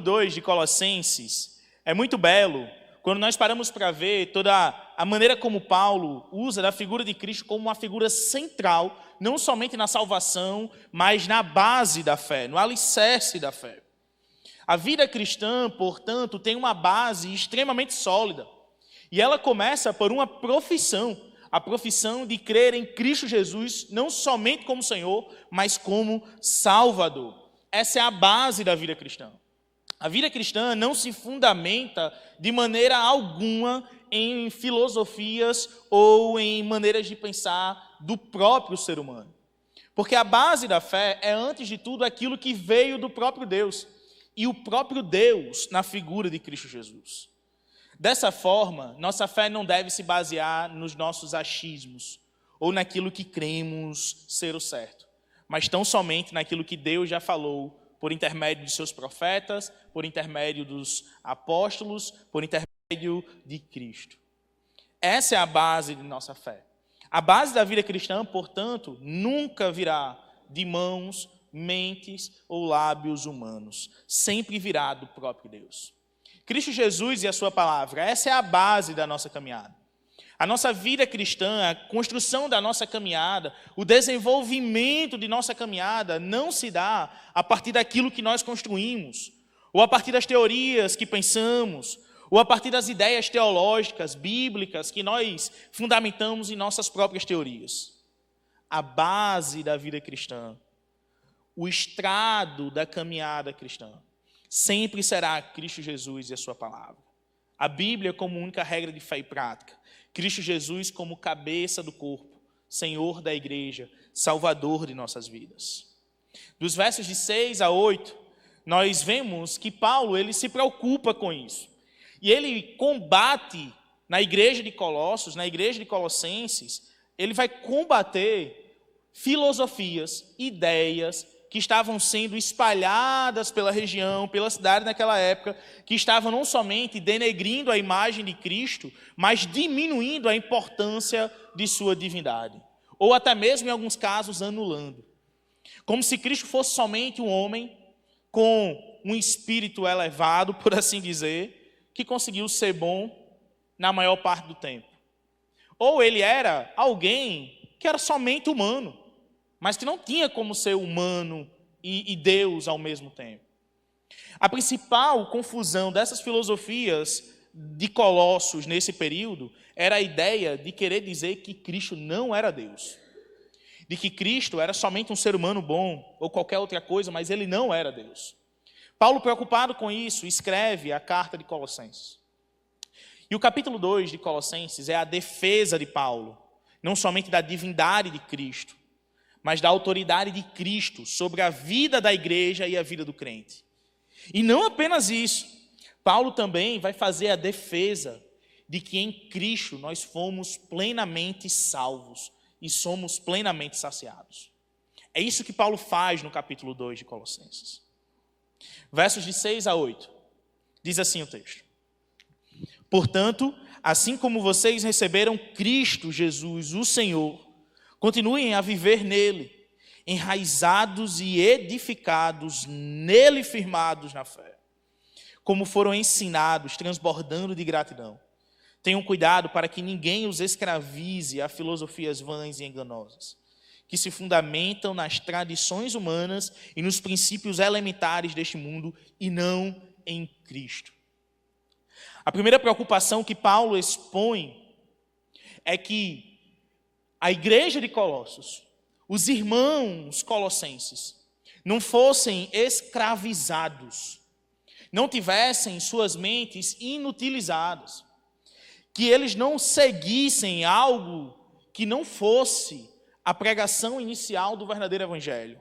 2 de Colossenses é muito belo quando nós paramos para ver toda a maneira como Paulo usa da figura de Cristo como uma figura central, não somente na salvação, mas na base da fé, no alicerce da fé. A vida cristã, portanto, tem uma base extremamente sólida. E ela começa por uma profissão, a profissão de crer em Cristo Jesus, não somente como Senhor, mas como Salvador. Essa é a base da vida cristã. A vida cristã não se fundamenta de maneira alguma em filosofias ou em maneiras de pensar do próprio ser humano. Porque a base da fé é, antes de tudo, aquilo que veio do próprio Deus. E o próprio Deus na figura de Cristo Jesus. Dessa forma, nossa fé não deve se basear nos nossos achismos ou naquilo que cremos ser o certo, mas tão somente naquilo que Deus já falou por intermédio de seus profetas, por intermédio dos apóstolos, por intermédio de Cristo. Essa é a base de nossa fé. A base da vida cristã, portanto, nunca virá de mãos, mentes ou lábios humanos. Sempre virá do próprio Deus. Cristo Jesus e a sua palavra, essa é a base da nossa caminhada. A nossa vida cristã, a construção da nossa caminhada, o desenvolvimento de nossa caminhada não se dá a partir daquilo que nós construímos, ou a partir das teorias que pensamos, ou a partir das ideias teológicas, bíblicas, que nós fundamentamos em nossas próprias teorias. A base da vida cristã, o estrado da caminhada cristã, sempre será Cristo Jesus e a sua palavra. A Bíblia como única regra de fé e prática. Cristo Jesus como cabeça do corpo, Senhor da igreja, Salvador de nossas vidas. Dos versos de 6 a 8, nós vemos que Paulo ele se preocupa com isso. E ele combate na igreja de Colossos, na igreja de Colossenses, ele vai combater filosofias, ideias, que estavam sendo espalhadas pela região, pela cidade naquela época, que estavam não somente denegrindo a imagem de Cristo, mas diminuindo a importância de sua divindade. Ou até mesmo, em alguns casos, anulando. Como se Cristo fosse somente um homem com um espírito elevado, por assim dizer, que conseguiu ser bom na maior parte do tempo. Ou ele era alguém que era somente humano, mas que não tinha como ser humano e Deus ao mesmo tempo. A principal confusão dessas filosofias de Colossos nesse período era a ideia de querer dizer que Cristo não era Deus. De que Cristo era somente um ser humano bom ou qualquer outra coisa, mas ele não era Deus. Paulo, preocupado com isso, escreve a carta de Colossenses. E o capítulo 2 de Colossenses é a defesa de Paulo, não somente da divindade de Cristo, mas da autoridade de Cristo sobre a vida da igreja e a vida do crente. E não apenas isso, Paulo também vai fazer a defesa de que em Cristo nós fomos plenamente salvos e somos plenamente saciados. É isso que Paulo faz no capítulo 2 de Colossenses. Versos de 6 a 8, diz assim o texto. Portanto, assim como vocês receberam Cristo Jesus, o Senhor, continuem a viver nele, enraizados e edificados nele, firmados na fé. Como foram ensinados, transbordando de gratidão. Tenham cuidado para que ninguém os escravize a filosofias vãs e enganosas, que se fundamentam nas tradições humanas e nos princípios elementares deste mundo e não em Cristo. A primeira preocupação que Paulo expõe é que a igreja de Colossos, os irmãos colossenses, não fossem escravizados, não tivessem suas mentes inutilizadas, que eles não seguissem algo que não fosse a pregação inicial do verdadeiro evangelho,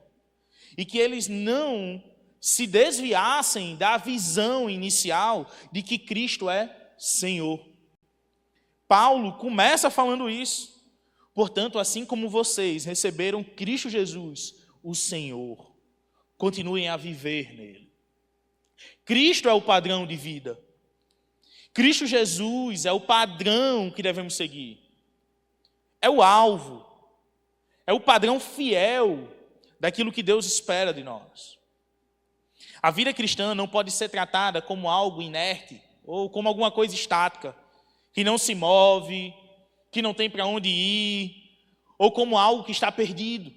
e que eles não se desviassem da visão inicial de que Cristo é Senhor. Paulo começa falando isso. Portanto, assim como vocês receberam Cristo Jesus, o Senhor, continuem a viver nele. Cristo é o padrão de vida. Cristo Jesus é o padrão que devemos seguir. É o alvo. É o padrão fiel daquilo que Deus espera de nós. A vida cristã não pode ser tratada como algo inerte ou como alguma coisa estática, que não se move, que não tem para onde ir, ou como algo que está perdido.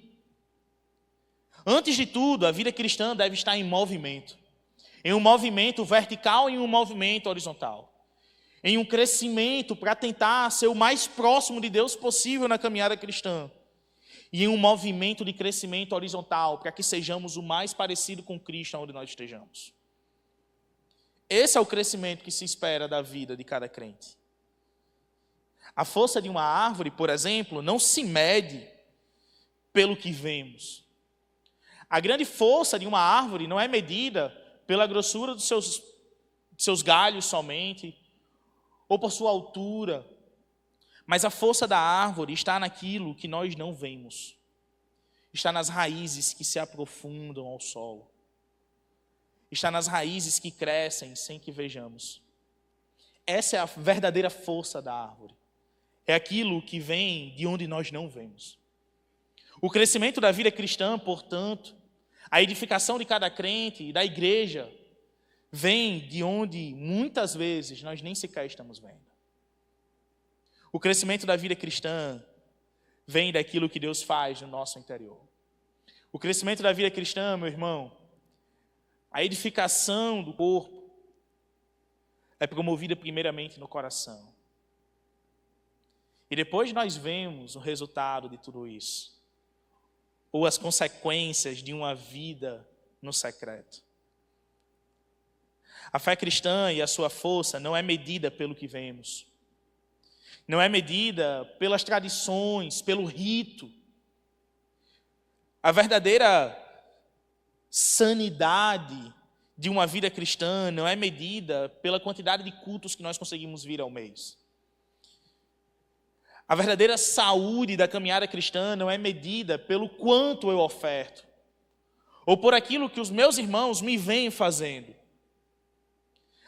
Antes de tudo, a vida cristã deve estar em movimento um movimento vertical e um movimento horizontal, em um crescimento para tentar ser o mais próximo de Deus possível na caminhada cristã, e em um movimento de crescimento horizontal, para que sejamos o mais parecido com Cristo onde nós estejamos. Esse é o crescimento que se espera da vida de cada crente. A força de uma árvore, por exemplo, não se mede pelo que vemos. A grande força de uma árvore não é medida pela grossura dos seus galhos somente, ou por sua altura, mas a força da árvore está naquilo que nós não vemos. Está nas raízes que se aprofundam ao solo. Está nas raízes que crescem sem que vejamos. Essa é a verdadeira força da árvore. É aquilo que vem de onde nós não vemos. O crescimento da vida cristã, portanto, a edificação de cada crente e da igreja, vem de onde muitas vezes nós nem sequer estamos vendo. O crescimento da vida cristã vem daquilo que Deus faz no nosso interior. O crescimento da vida cristã, meu irmão, a edificação do corpo é promovida primeiramente no coração. E depois nós vemos o resultado de tudo isso, ou as consequências de uma vida no secreto. A fé cristã e a sua força não é medida pelo que vemos. Não é medida pelas tradições, pelo rito. A verdadeira sanidade de uma vida cristã não é medida pela quantidade de cultos que nós conseguimos vir ao mês. A verdadeira saúde da caminhada cristã não é medida pelo quanto eu oferto, ou por aquilo que os meus irmãos me vêm fazendo.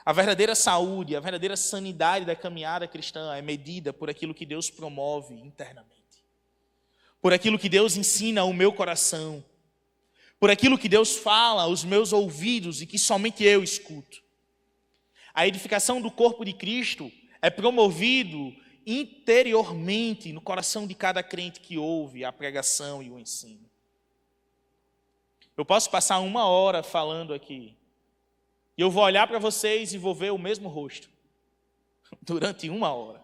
A verdadeira saúde, a verdadeira sanidade da caminhada cristã é medida por aquilo que Deus promove internamente, por aquilo que Deus ensina ao meu coração, por aquilo que Deus fala aos meus ouvidos e que somente eu escuto. A edificação do corpo de Cristo é promovido interiormente no coração de cada crente que ouve a pregação e o ensino. Eu posso passar 1 hora falando aqui, e eu vou olhar para vocês e vou ver o mesmo rosto, durante 1 hora.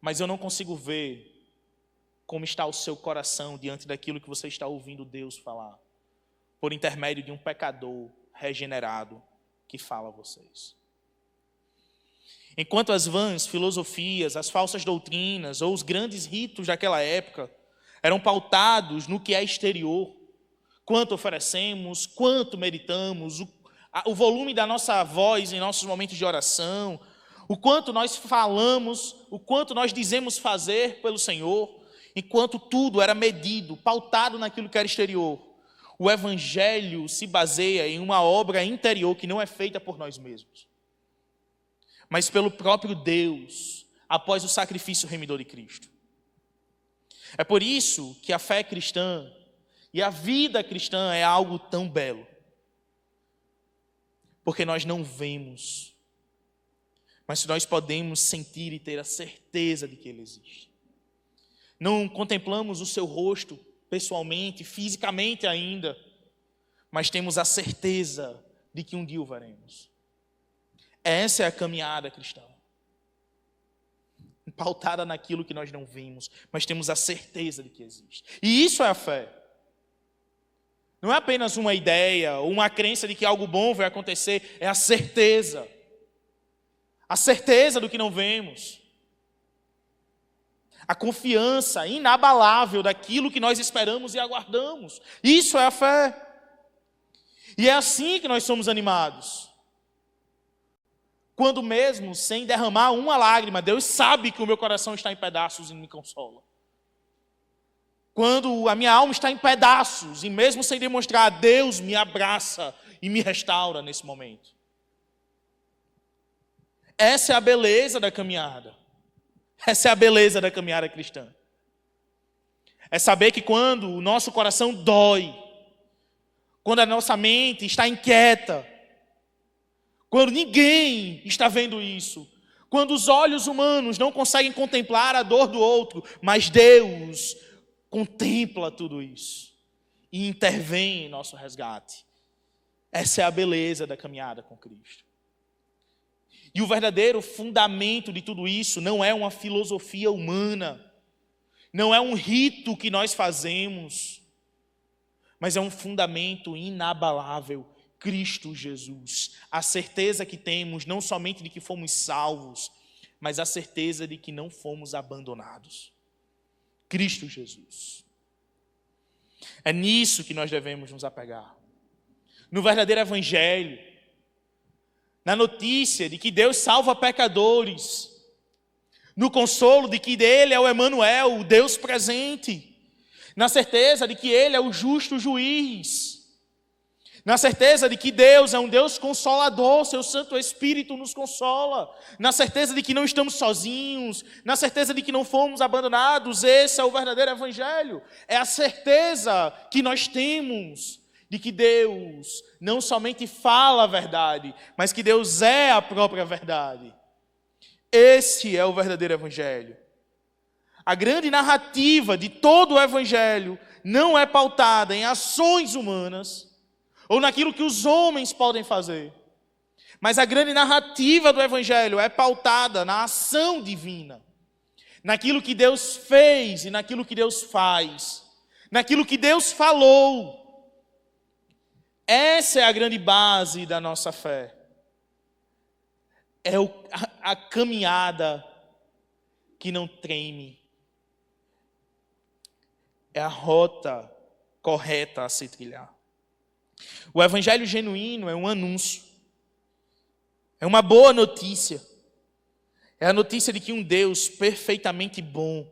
Mas eu não consigo ver como está o seu coração diante daquilo que você está ouvindo Deus falar, por intermédio de um pecador regenerado que fala a vocês. Enquanto as vãs filosofias, as falsas doutrinas ou os grandes ritos daquela época eram pautados no que é exterior, quanto oferecemos, quanto meditamos, o volume da nossa voz em nossos momentos de oração, o quanto nós falamos, o quanto nós dizemos fazer pelo Senhor, enquanto tudo era medido, pautado naquilo que era exterior. O Evangelho se baseia em uma obra interior que não é feita por nós mesmos, mas pelo próprio Deus, após o sacrifício remidor de Cristo. É por isso que a fé cristã e a vida cristã é algo tão belo. Porque nós não vemos, mas nós podemos sentir e ter a certeza de que Ele existe. Não contemplamos o seu rosto pessoalmente, fisicamente ainda, mas temos a certeza de que um dia o veremos. Essa é a caminhada cristã. Pautada naquilo que nós não vimos, mas temos a certeza de que existe. E isso é a fé. Não é apenas uma ideia ou uma crença de que algo bom vai acontecer, é a certeza. A certeza do que não vemos. A confiança inabalável daquilo que nós esperamos e aguardamos. Isso é a fé. E é assim que nós somos animados. Quando mesmo sem derramar uma lágrima, Deus sabe que o meu coração está em pedaços e me consola. Quando a minha alma está em pedaços e mesmo sem demonstrar, Deus me abraça e me restaura nesse momento. Essa é a beleza da caminhada. Essa é a beleza da caminhada cristã. É saber que quando o nosso coração dói, quando a nossa mente está inquieta, quando ninguém está vendo isso, quando os olhos humanos não conseguem contemplar a dor do outro, mas Deus contempla tudo isso e intervém em nosso resgate. Essa é a beleza da caminhada com Cristo. E o verdadeiro fundamento de tudo isso não é uma filosofia humana, não é um rito que nós fazemos, mas é um fundamento inabalável, Cristo Jesus. A certeza que temos não somente de que fomos salvos, mas a certeza de que não fomos abandonados. Cristo Jesus. É nisso que nós devemos nos apegar. No verdadeiro evangelho, na notícia de que Deus salva pecadores, no consolo de que dele é o Emanuel, o Deus presente, na certeza de que ele é o justo juiz, na certeza de que Deus é um Deus consolador, seu Santo Espírito nos consola, na certeza de que não estamos sozinhos, na certeza de que não fomos abandonados. Esse é o verdadeiro evangelho, é a certeza que nós temos de que Deus não somente fala a verdade, mas que Deus é a própria verdade. Esse é o verdadeiro evangelho. A grande narrativa de todo o evangelho não é pautada em ações humanas ou naquilo que os homens podem fazer, mas a grande narrativa do evangelho é pautada na ação divina, naquilo que Deus fez e naquilo que Deus faz, naquilo que Deus falou. Essa é a grande base da nossa fé. É a caminhada que não treme. É a rota correta a se trilhar. O evangelho genuíno é um anúncio. É uma boa notícia. É a notícia de que um Deus perfeitamente bom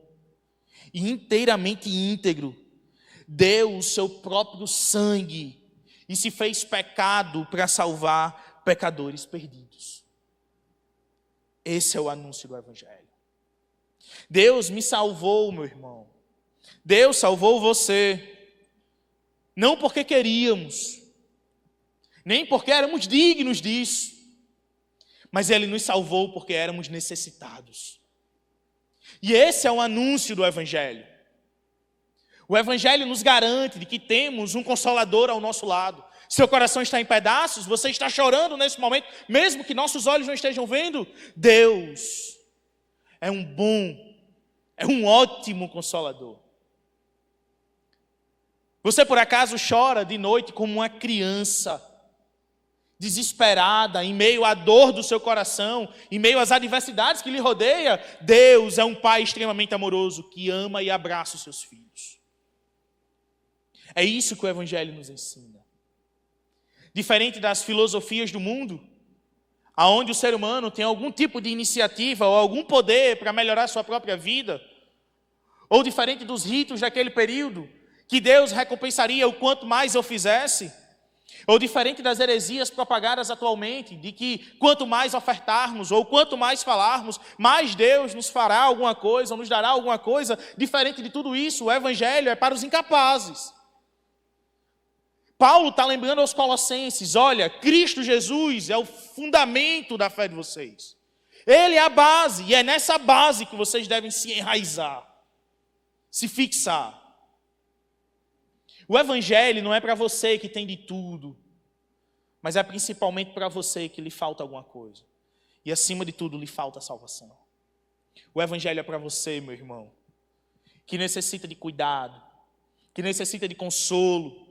e inteiramente íntegro deu o seu próprio sangue e se fez pecado para salvar pecadores perdidos. Esse é o anúncio do evangelho. Deus me salvou, meu irmão. Deus salvou você. Não porque queríamos, nem porque éramos dignos disso, mas Ele nos salvou porque éramos necessitados. E esse é o anúncio do evangelho. O evangelho nos garante de que temos um consolador ao nosso lado. Seu coração está em pedaços, você está chorando nesse momento, mesmo que nossos olhos não estejam vendo. Deus é um ótimo consolador. Você por acaso chora de noite como uma criança, desesperada, em meio à dor do seu coração, em meio às adversidades que lhe rodeia? Deus é um pai extremamente amoroso, que ama e abraça os seus filhos. É isso que o evangelho nos ensina. Diferente das filosofias do mundo, aonde o ser humano tem algum tipo de iniciativa ou algum poder para melhorar sua própria vida, ou diferente dos ritos daquele período, que Deus recompensaria o quanto mais eu fizesse, ou diferente das heresias propagadas atualmente, de que quanto mais ofertarmos ou quanto mais falarmos, mais Deus nos fará alguma coisa, ou nos dará alguma coisa. Diferente de tudo isso, o evangelho é para os incapazes. Paulo está lembrando aos Colossenses: olha, Cristo Jesus é o fundamento da fé de vocês. Ele é a base, e é nessa base que vocês devem se enraizar, se fixar. O evangelho não é para você que tem de tudo, mas é principalmente para você que lhe falta alguma coisa. E acima de tudo, lhe falta a salvação. O evangelho é para você, meu irmão, que necessita de cuidado, que necessita de consolo,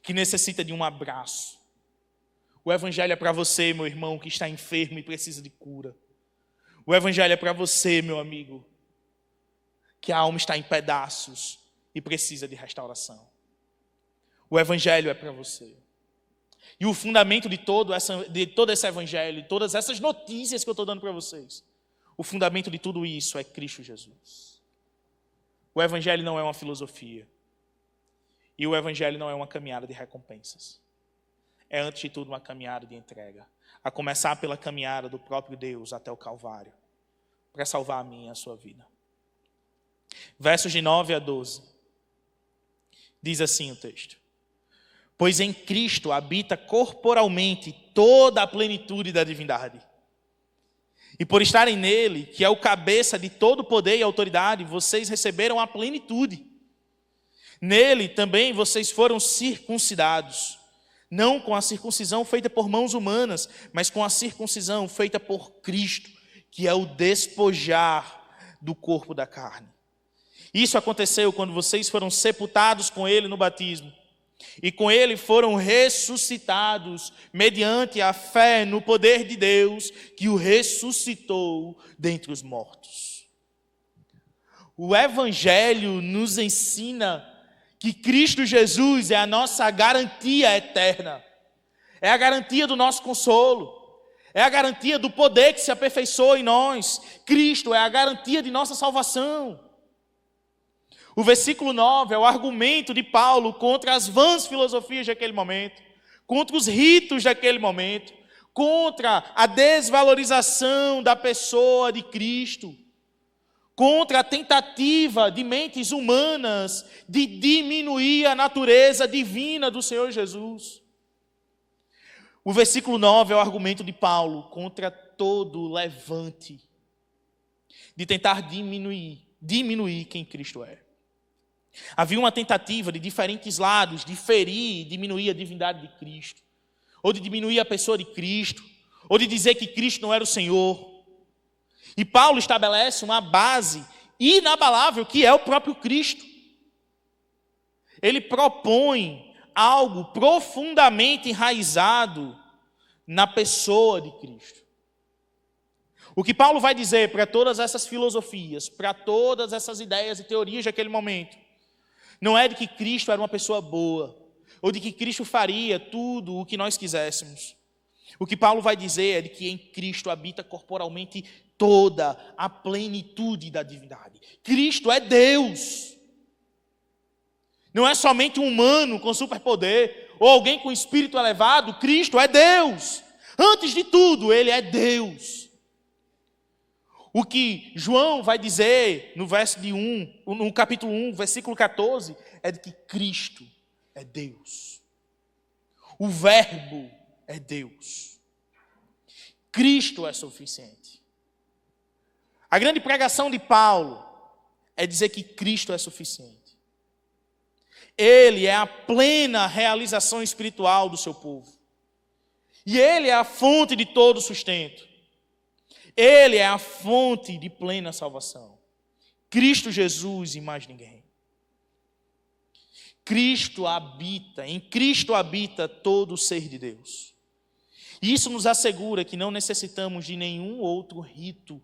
que necessita de um abraço. O evangelho é para você, meu irmão, que está enfermo e precisa de cura. O evangelho é para você, meu amigo, que a alma está em pedaços e precisa de restauração. O evangelho é para você. E o fundamento de todo esse evangelho, de todas essas notícias que eu estou dando para vocês, o fundamento de tudo isso é Cristo Jesus. O evangelho não é uma filosofia. E o evangelho não é uma caminhada de recompensas. É, antes de tudo, uma caminhada de entrega. A começar pela caminhada do próprio Deus até o Calvário, para salvar a minha e a sua vida. Versos de 9 a 12. Diz assim o texto: Pois em Cristo habita corporalmente toda a plenitude da divindade. E por estarem nele, que é o cabeça de todo poder e autoridade, vocês receberam a plenitude. Nele também vocês foram circuncidados, não com a circuncisão feita por mãos humanas, mas com a circuncisão feita por Cristo, que é o despojar do corpo da carne. Isso aconteceu quando vocês foram sepultados com ele no batismo, e com ele foram ressuscitados mediante a fé no poder de Deus que o ressuscitou dentre os mortos. O Evangelho nos ensina que Cristo Jesus é a nossa garantia eterna, é a garantia do nosso consolo, é a garantia do poder que se aperfeiçoa em nós. Cristo é a garantia de nossa salvação. O versículo 9 é o argumento de Paulo contra as vãs filosofias daquele momento, contra os ritos daquele momento, contra a desvalorização da pessoa de Cristo, contra a tentativa de mentes humanas de diminuir a natureza divina do Senhor Jesus. O versículo 9 é o argumento de Paulo contra todo levante de tentar diminuir quem Cristo é. Havia uma tentativa de diferentes lados de ferir e diminuir a divindade de Cristo, ou de diminuir a pessoa de Cristo, ou de dizer que Cristo não era o Senhor. E Paulo estabelece uma base inabalável, que é o próprio Cristo. Ele propõe algo profundamente enraizado na pessoa de Cristo. O que Paulo vai dizer para todas essas filosofias, para todas essas ideias e teorias daquele momento, não é de que Cristo era uma pessoa boa, ou de que Cristo faria tudo o que nós quiséssemos. O que Paulo vai dizer é de que em Cristo habita corporalmente toda a plenitude da divindade. Cristo é Deus. Não é somente um humano com superpoder, ou alguém com espírito elevado. Cristo é Deus. Antes de tudo, Ele é Deus. O que João vai dizer no capítulo 1, versículo 14, é de que Cristo é Deus. O Verbo é Deus. Cristo é suficiente. A grande pregação de Paulo é dizer que Cristo é suficiente. Ele é a plena realização espiritual do seu povo. E Ele é a fonte de todo sustento. Ele é a fonte de plena salvação. Cristo Jesus e mais ninguém. Em Cristo habita todo o ser de Deus. E isso nos assegura que não necessitamos de nenhum outro rito,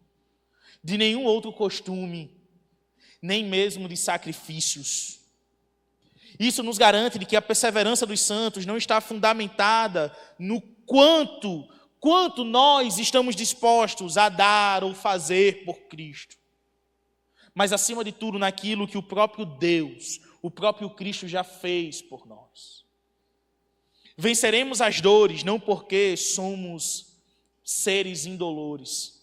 de nenhum outro costume, nem mesmo de sacrifícios. Isso nos garante de que a perseverança dos santos não está fundamentada no quanto nós estamos dispostos a dar ou fazer por Cristo, mas acima de tudo naquilo que o próprio Deus, o próprio Cristo já fez por nós. Venceremos as dores não porque somos seres indolores.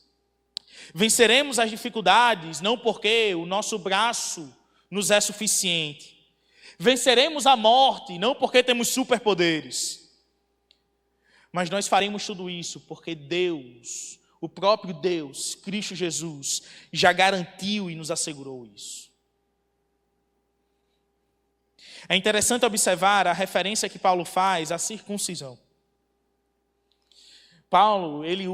Venceremos as dificuldades não porque o nosso braço nos é suficiente. Venceremos a morte não porque temos superpoderes. Mas nós faremos tudo isso porque Deus, o próprio Deus, Cristo Jesus, já garantiu e nos assegurou isso. É interessante observar a referência que Paulo faz à circuncisão. Paulo, ele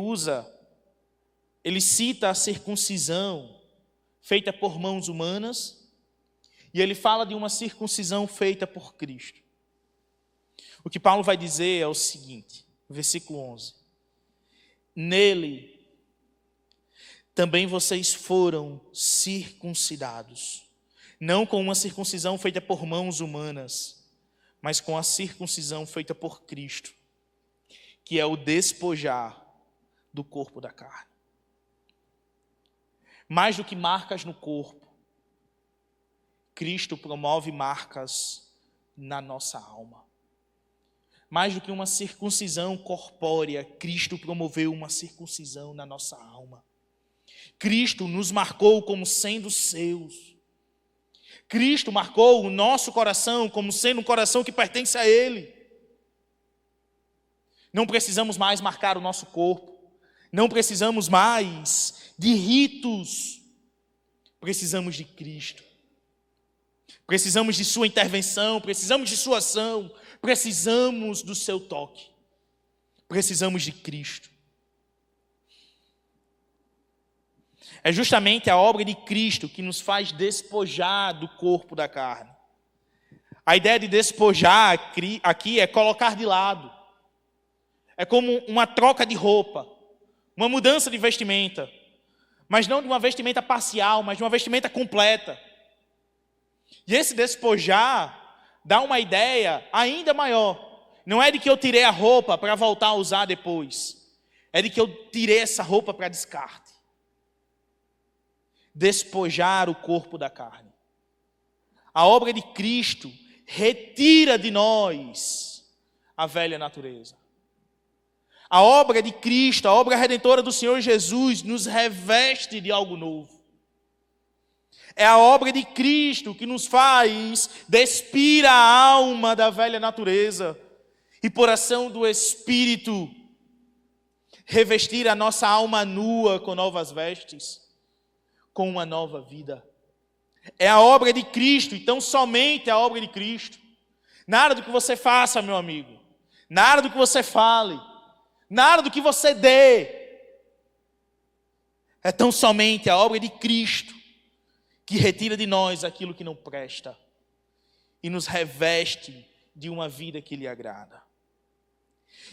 cita a circuncisão feita por mãos humanas e ele fala de uma circuncisão feita por Cristo. O que Paulo vai dizer é o seguinte, versículo 11. Nele também vocês foram circuncidados, não com uma circuncisão feita por mãos humanas, mas com a circuncisão feita por Cristo, que é o despojar do corpo da carne. Mais do que marcas no corpo, Cristo promove marcas na nossa alma. Mais do que uma circuncisão corpórea, Cristo promoveu uma circuncisão na nossa alma. Cristo nos marcou como sendo seus. Cristo marcou o nosso coração como sendo um coração que pertence a Ele. Não precisamos mais marcar o nosso corpo. Não precisamos mais de ritos. Precisamos de Cristo. Precisamos de sua intervenção, precisamos de sua ação, precisamos do seu toque. Precisamos de Cristo. É justamente a obra de Cristo que nos faz despojar do corpo da carne. A ideia de despojar aqui é colocar de lado. É como uma troca de roupa, uma mudança de vestimenta. Mas não de uma vestimenta parcial, mas de uma vestimenta completa. E esse despojar dá uma ideia ainda maior. Não é de que eu tirei a roupa para voltar a usar depois. É de que eu tirei essa roupa para descarte. Despojar o corpo da carne. A obra de Cristo retira de nós a velha natureza. A obra de Cristo, a obra redentora do Senhor Jesus, nos reveste de algo novo. É a obra de Cristo que nos faz despir a alma da velha natureza e, por ação do Espírito, revestir a nossa alma nua com novas vestes, com uma nova vida. É a obra de Cristo, então somente a obra de Cristo. Nada do que você faça, meu amigo, nada do que você fale, nada do que você dê. É tão somente a obra de Cristo que retira de nós aquilo que não presta e nos reveste de uma vida que lhe agrada.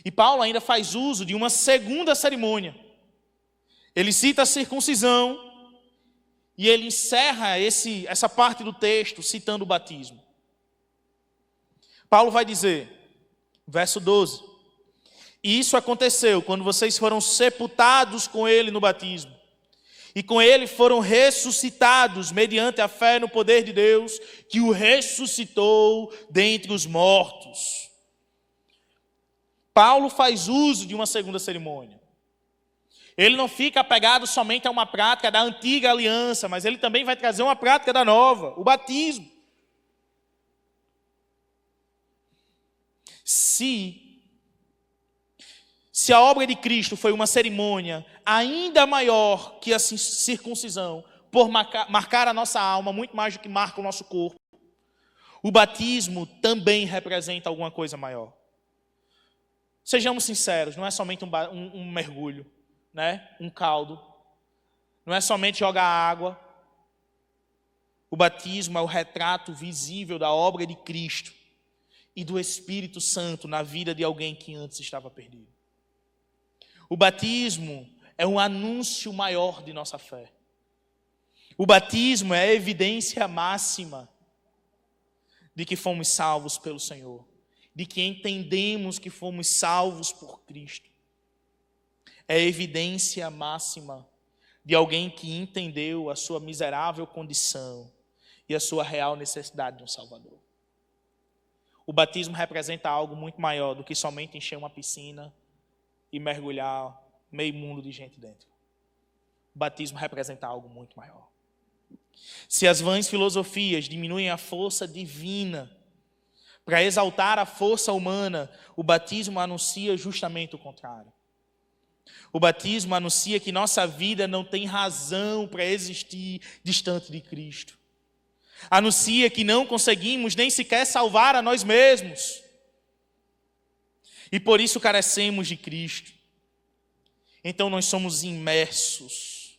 E Paulo ainda faz uso de uma segunda cerimônia. Ele cita a circuncisão e ele encerra essa parte do texto citando o batismo. Paulo vai dizer, verso 12: E isso aconteceu quando vocês foram sepultados com ele no batismo. E com ele foram ressuscitados mediante a fé no poder de Deus, que o ressuscitou dentre os mortos. Paulo faz uso de uma segunda cerimônia. Ele não fica apegado somente a uma prática da antiga aliança, mas ele também vai trazer uma prática da nova, o batismo. Se a obra de Cristo foi uma cerimônia ainda maior que a circuncisão, por marcar a nossa alma, muito mais do que marca o nosso corpo, o batismo também representa alguma coisa maior. Sejamos sinceros, não é somente um mergulho, né? Um caldo, não é somente jogar água. O batismo é o retrato visível da obra de Cristo e do Espírito Santo na vida de alguém que antes estava perdido. O batismo é um anúncio maior de nossa fé. O batismo é a evidência máxima de que fomos salvos pelo Senhor, de que entendemos que fomos salvos por Cristo. É a evidência máxima de alguém que entendeu a sua miserável condição e a sua real necessidade de um Salvador. O batismo representa algo muito maior do que somente encher uma piscina e mergulhar meio mundo de gente dentro. O batismo representa algo muito maior. Se as vãs filosofias diminuem a força divina para exaltar a força humana, o batismo anuncia justamente o contrário. O batismo anuncia que nossa vida não tem razão para existir distante de Cristo. Anuncia que não conseguimos nem sequer salvar a nós mesmos. E por isso carecemos de Cristo. Então nós somos imersos.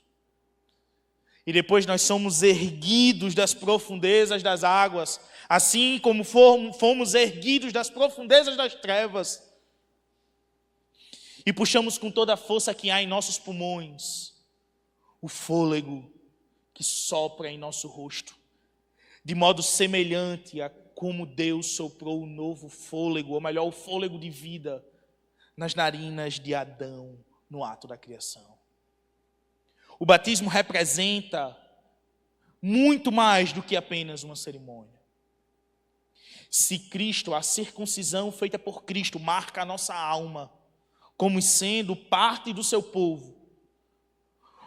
E depois nós somos erguidos das profundezas das águas, assim como fomos erguidos das profundezas das trevas. E puxamos com toda a força que há em nossos pulmões o fôlego que sopra em nosso rosto, de modo semelhante a como Deus soprou o novo fôlego, ou melhor, o fôlego de vida, nas narinas de Adão no ato da criação. O batismo representa muito mais do que apenas uma cerimônia. Se Cristo, a circuncisão feita por Cristo, marca a nossa alma como sendo parte do seu povo,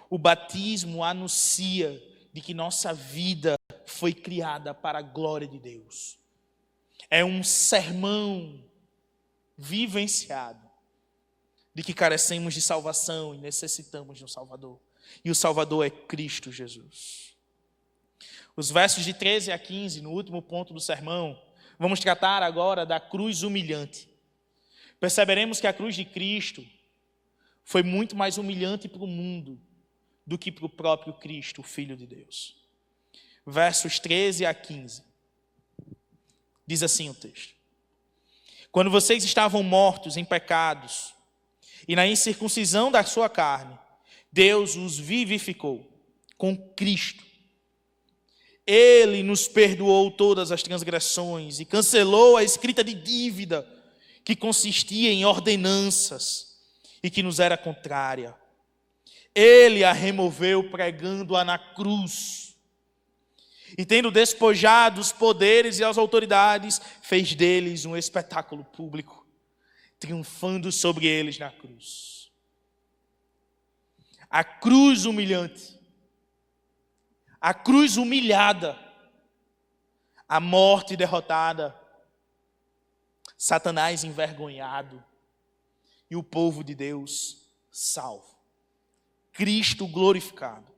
o batismo anuncia de que nossa vida foi criada para a glória de Deus. É um sermão vivenciado de que carecemos de salvação e necessitamos de um Salvador. E o Salvador é Cristo Jesus. Os versos de 13 a 15, no último ponto do sermão, vamos tratar agora da cruz humilhante. Perceberemos que a cruz de Cristo foi muito mais humilhante para o mundo do que para o próprio Cristo, o Filho de Deus. Versos 13 a 15. Diz assim o texto: quando vocês estavam mortos em pecados e na incircuncisão da sua carne, Deus os vivificou com Cristo. Ele nos perdoou todas as transgressões e cancelou a escrita de dívida que consistia em ordenanças e que nos era contrária. Ele a removeu pregando-a na cruz. E tendo despojado os poderes e as autoridades, fez deles um espetáculo público, triunfando sobre eles na cruz. A cruz humilhante, a cruz humilhada, a morte derrotada, Satanás envergonhado e o povo de Deus salvo. Cristo glorificado.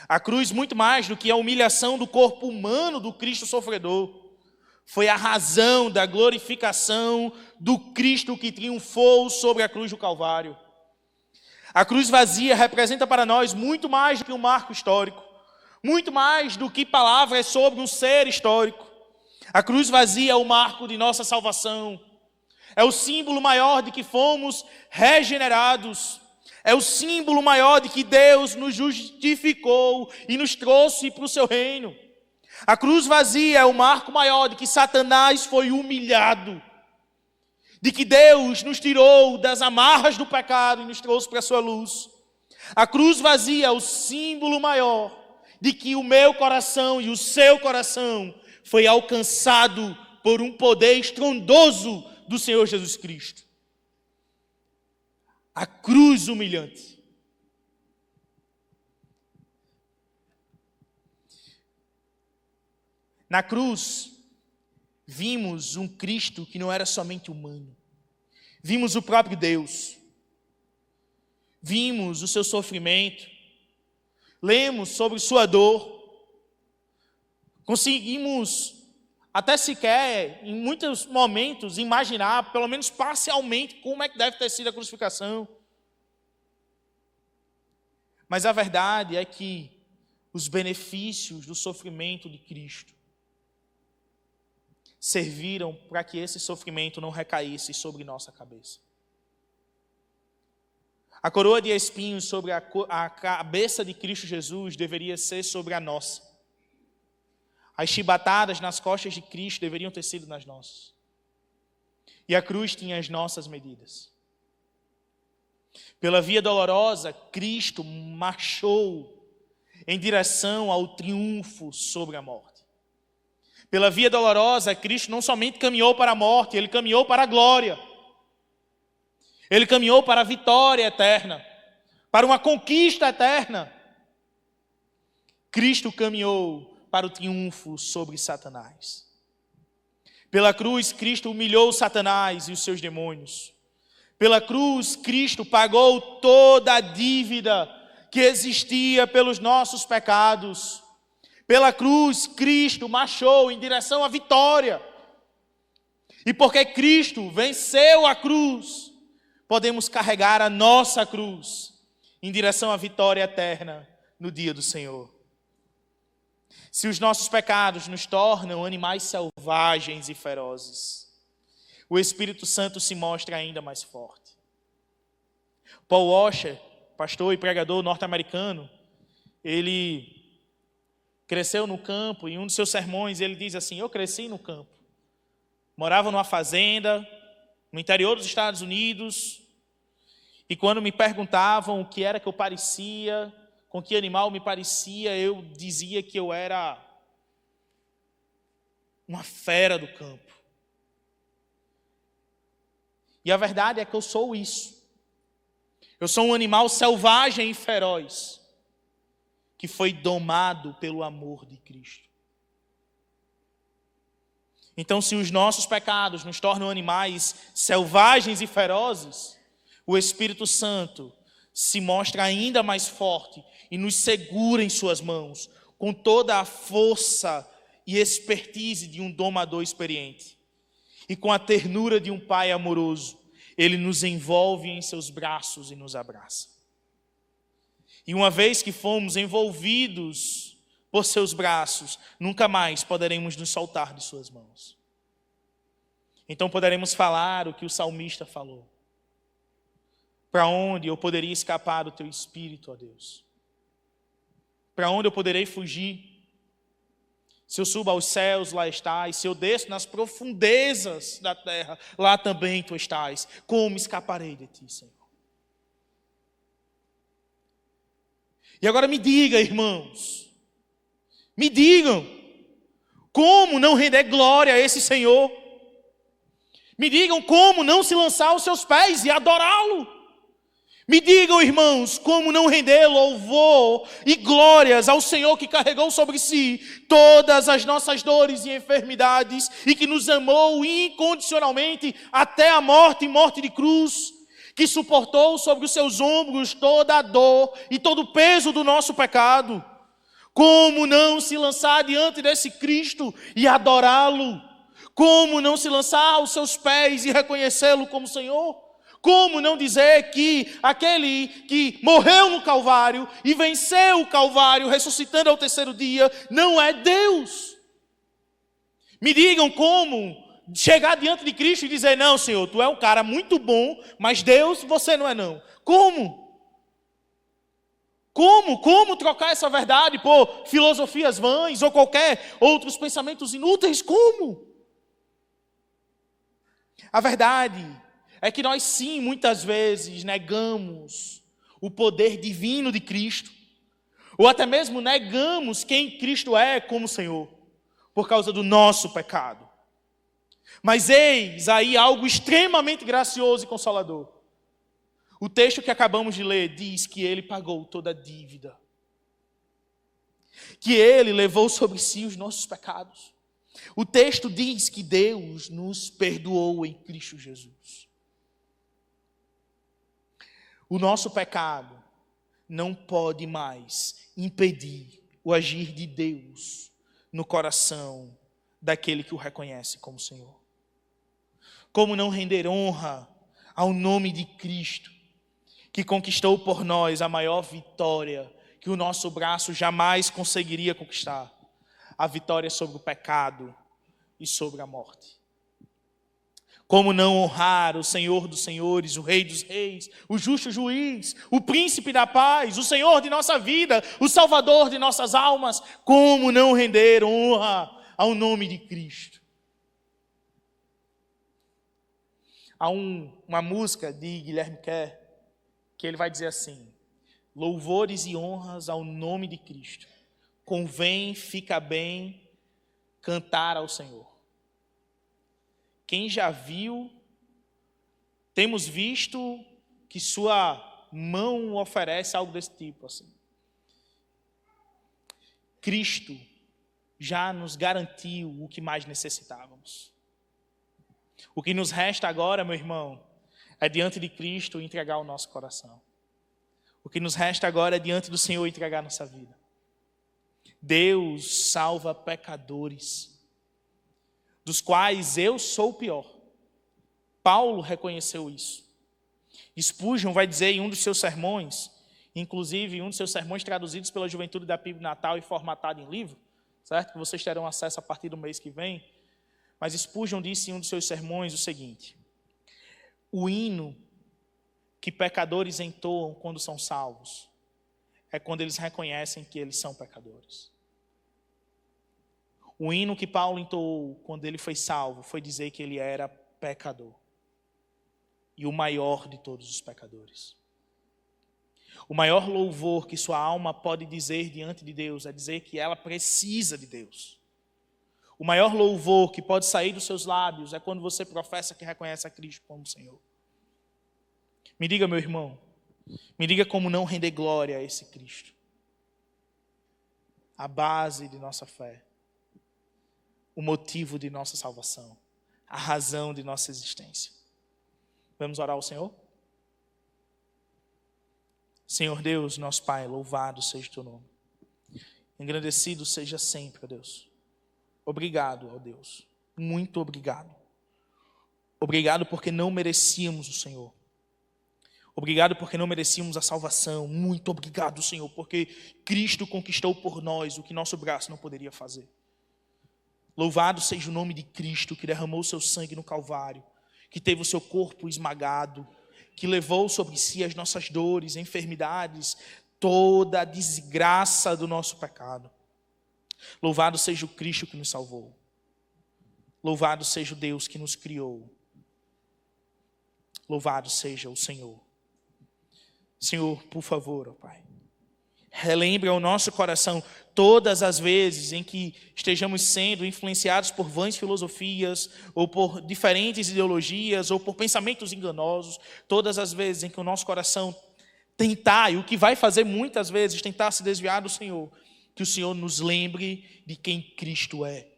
A cruz, muito mais do que a humilhação do corpo humano do Cristo sofredor, foi a razão da glorificação do Cristo que triunfou sobre a cruz do Calvário. A cruz vazia representa para nós muito mais do que um marco histórico, muito mais do que palavras sobre um ser histórico. A cruz vazia é o marco de nossa salvação, é o símbolo maior de que fomos regenerados, é o símbolo maior de que Deus nos justificou e nos trouxe para o seu reino. A cruz vazia é o marco maior de que Satanás foi humilhado, de que Deus nos tirou das amarras do pecado e nos trouxe para a sua luz. A cruz vazia é o símbolo maior de que o meu coração e o seu coração foi alcançado por um poder estrondoso do Senhor Jesus Cristo. A cruz humilhante. Na cruz, vimos um Cristo que não era somente humano. Vimos o próprio Deus. Vimos o seu sofrimento. Lemos sobre sua dor. Conseguimos até sequer, em muitos momentos, imaginar, pelo menos parcialmente, como é que deve ter sido a crucificação. Mas a verdade é que os benefícios do sofrimento de Cristo serviram para que esse sofrimento não recaísse sobre nossa cabeça. A coroa de espinhos sobre a cabeça de Cristo Jesus deveria ser sobre a nossa. As chibatadas nas costas de Cristo deveriam ter sido nas nossas. E a cruz tinha as nossas medidas. Pela via dolorosa, Cristo marchou em direção ao triunfo sobre a morte. Pela via dolorosa, Cristo não somente caminhou para a morte, ele caminhou para a glória. Ele caminhou para a vitória eterna, para uma conquista eterna. Cristo caminhou para o triunfo sobre Satanás. Pela cruz, Cristo humilhou Satanás e os seus demônios. Pela cruz, Cristo pagou toda a dívida que existia pelos nossos pecados. Pela cruz, Cristo marchou em direção à vitória. E porque Cristo venceu a cruz, podemos carregar a nossa cruz em direção à vitória eterna no dia do Senhor. Se os nossos pecados nos tornam animais selvagens e ferozes, o Espírito Santo se mostra ainda mais forte. Paul Washer, pastor e pregador norte-americano, ele cresceu no campo e em um dos seus sermões ele diz assim: eu cresci no campo, morava numa fazenda no interior dos Estados Unidos, e quando me perguntavam o que era que eu parecia, com que animal me parecia, eu dizia que eu era uma fera do campo. E a verdade é que eu sou isso. Eu sou um animal selvagem e feroz, que foi domado pelo amor de Cristo. Então, se os nossos pecados nos tornam animais selvagens e ferozes, o Espírito Santo se mostra ainda mais forte e nos segura em suas mãos, com toda a força e expertise de um domador experiente. E com a ternura de um pai amoroso, ele nos envolve em seus braços e nos abraça. E uma vez que fomos envolvidos por seus braços, nunca mais poderemos nos soltar de suas mãos. Então poderemos falar o que o salmista falou. Para onde eu poderia escapar do teu Espírito, ó Deus? Para onde eu poderei fugir? Se eu subo aos céus, lá estás. Se eu desço nas profundezas da terra, lá também tu estás. Como escaparei de ti, Senhor? E agora me diga, irmãos, me digam, como não render glória a esse Senhor? Me digam como não se lançar aos seus pés e adorá-lo. Me digam, irmãos, como não render louvor e glórias ao Senhor que carregou sobre si todas as nossas dores e enfermidades e que nos amou incondicionalmente até a morte e morte de cruz, que suportou sobre os seus ombros toda a dor e todo o peso do nosso pecado. Como não se lançar diante desse Cristo e adorá-lo? Como não se lançar aos seus pés e reconhecê-lo como Senhor? Como não dizer que aquele que morreu no Calvário e venceu o Calvário, ressuscitando ao terceiro dia, não é Deus? Me digam como chegar diante de Cristo e dizer: não, Senhor, tu é um cara muito bom, mas Deus, você não é não. Como? Como trocar essa verdade por filosofias vãs ou qualquer outros pensamentos inúteis? Como? A verdade é que nós sim, muitas vezes, negamos o poder divino de Cristo, ou até mesmo negamos quem Cristo é como Senhor, por causa do nosso pecado. Mas eis aí algo extremamente gracioso e consolador. O texto que acabamos de ler diz que Ele pagou toda a dívida, que Ele levou sobre si os nossos pecados. O texto diz que Deus nos perdoou em Cristo Jesus. O nosso pecado não pode mais impedir o agir de Deus no coração daquele que o reconhece como Senhor. Como não render honra ao nome de Cristo, que conquistou por nós a maior vitória que o nosso braço jamais conseguiria conquistar, a vitória sobre o pecado e sobre a morte. Como não honrar o Senhor dos senhores, o Rei dos reis, o justo juiz, o príncipe da paz, o Senhor de nossa vida, o Salvador de nossas almas? Como não render honra ao nome de Cristo? Há uma música de Guilherme Kerr que ele vai dizer assim: louvores e honras ao nome de Cristo, convém, fica bem cantar ao Senhor. Quem já viu, temos visto que sua mão oferece algo desse tipo, assim. Cristo já nos garantiu o que mais necessitávamos. O que nos resta agora, meu irmão, é diante de Cristo entregar o nosso coração. O que nos resta agora é diante do Senhor entregar nossa vida. Deus salva pecadores, dos quais eu sou o pior. Paulo reconheceu isso. Spurgeon vai dizer em um dos seus sermões, inclusive em um dos seus sermões traduzidos pela Juventude da PIB Natal e formatado em livro, certo? Que vocês terão acesso a partir do mês que vem. Mas Spurgeon disse em um dos seus sermões o seguinte: o hino que pecadores entoam quando são salvos é quando eles reconhecem que eles são pecadores. O hino que Paulo entoou quando ele foi salvo foi dizer que ele era pecador. E o maior de todos os pecadores. O maior louvor que sua alma pode dizer diante de Deus é dizer que ela precisa de Deus. O maior louvor que pode sair dos seus lábios é quando você professa que reconhece a Cristo como Senhor. Me diga, meu irmão, me diga como não render glória a esse Cristo. A base de nossa fé. O motivo de nossa salvação, a razão de nossa existência. Vamos orar ao Senhor? Senhor Deus, nosso Pai, louvado seja o teu nome. Engrandecido seja sempre, ó Deus. Obrigado, ó Deus. Muito obrigado. Obrigado porque não merecíamos o Senhor. Obrigado porque não merecíamos a salvação. Muito obrigado, Senhor, porque Cristo conquistou por nós o que nosso braço não poderia fazer. Louvado seja o nome de Cristo, que derramou o seu sangue no Calvário, que teve o seu corpo esmagado, que levou sobre si as nossas dores, enfermidades, toda a desgraça do nosso pecado. Louvado seja o Cristo que nos salvou. Louvado seja o Deus que nos criou. Louvado seja o Senhor. Senhor, por favor, ó Pai, relembre ao nosso coração todas as vezes em que estejamos sendo influenciados por vãs filosofias, ou por diferentes ideologias, ou por pensamentos enganosos, todas as vezes em que o nosso coração tentar, e o que vai fazer muitas vezes, tentar se desviar do Senhor, que o Senhor nos lembre de quem Cristo é,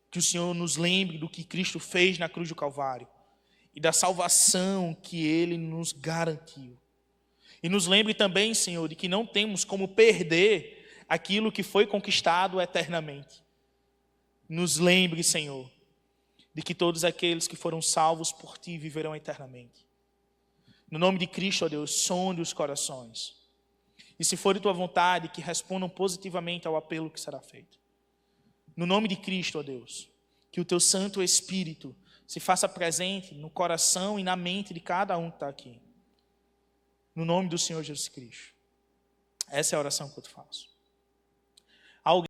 que o Senhor nos lembre do que Cristo fez na cruz do Calvário, e da salvação que Ele nos garantiu. E nos lembre também, Senhor, de que não temos como perder aquilo que foi conquistado eternamente. Nos lembre, Senhor, de que todos aqueles que foram salvos por Ti viverão eternamente. No nome de Cristo, ó Deus, sonde os corações. E se for de Tua vontade, que respondam positivamente ao apelo que será feito. No nome de Cristo, ó Deus, que o Teu Santo Espírito se faça presente no coração e na mente de cada um que está aqui. No nome do Senhor Jesus Cristo. Essa é a oração que eu te faço.